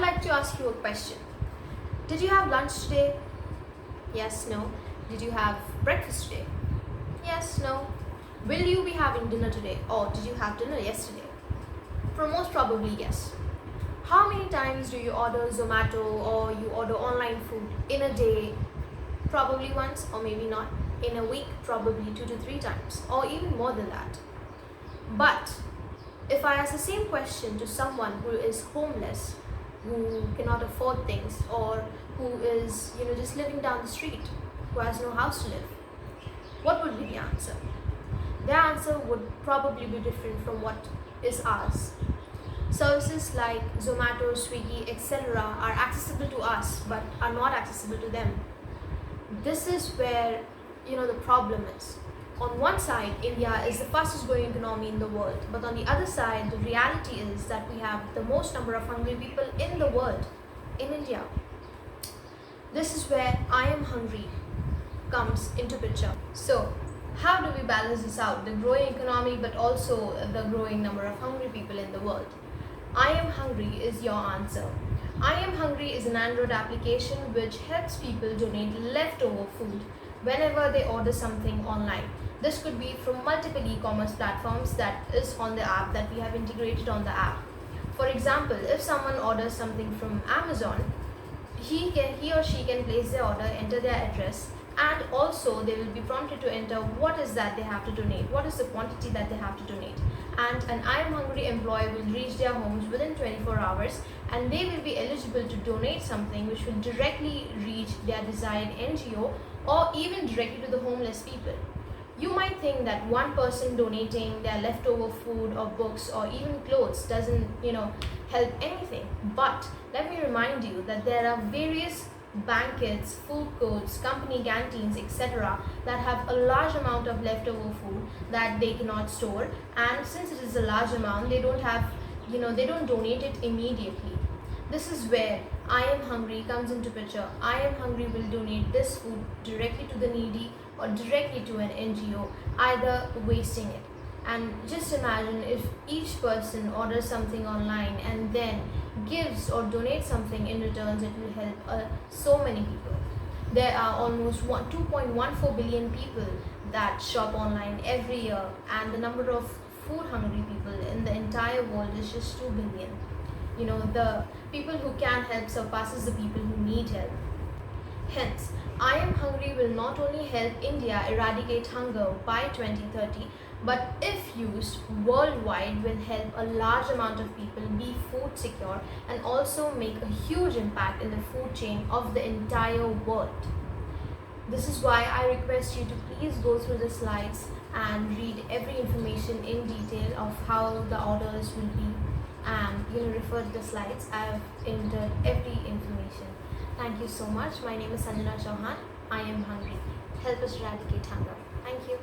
like to ask you a question. Did you have lunch today? Yes, no. Did you have breakfast today? Yes, no. Will you be having dinner today, or did you have dinner yesterday? For most probably yes. How many times do you order Zomato or you order online food in a day? Probably once or maybe not. In a week, probably 2 to 3 times or even more than that. But if I ask the same question to someone who is homeless, who cannot afford things, or who is just living down the street, who has no house to live, what would be the answer? Their answer would probably be different from what is ours. Services like Zomato, Swiggy, etc. are accessible to us but are not accessible to them. This is where the problem is. On one side, India is the fastest growing economy in the world, but on the other side, the reality is that we have the most number of hungry people in the world, in India. This is where I am hungry comes into picture. So, how do we balance this out? The growing economy, but also the growing number of hungry people in the world. I am hungry is your answer. I am hungry is an Android application which helps people donate leftover food whenever they order something online. This could be from multiple e-commerce platforms that is on the app that we have integrated on the app. For example, if someone orders something from Amazon, he or she can place their order, enter their address, and also they will be prompted to enter what is that they have to donate, what is the quantity that they have to donate, and an I am hungry employee will reach their homes within 24 hours and they will be eligible to donate something which will directly reach their desired NGO or even directly to the homeless people. You might think that one person donating their leftover food or books or even clothes doesn't help anything, but let me remind you that there are various banquets, food courts, company canteens, etc. that have a large amount of leftover food that they cannot store, and since it is a large amount, they don't donate it immediately. This is where I am hungry comes into picture. I am hungry will donate this food directly to the needy or directly to an NGO, either wasting it. And just imagine if each person orders something online and then gives or donates something in returns, it will help so many people. There are almost 2.14 billion people that shop online every year, and the number of food hungry people in the entire world is just 2 billion. The people who can help surpasses the people who need help. Hence, I am hungry will not only help India eradicate hunger by 2030, but if used worldwide will help a large amount of people be food secure and also make a huge impact in the food chain of the entire world. This is why I request you to please go through the slides and read every information in detail of how the orders will be, and refer to the slides. I have entered every information. Thank you so much. My name is Sanjana Chauhan. I am hungry. Help us eradicate hunger. Thank you.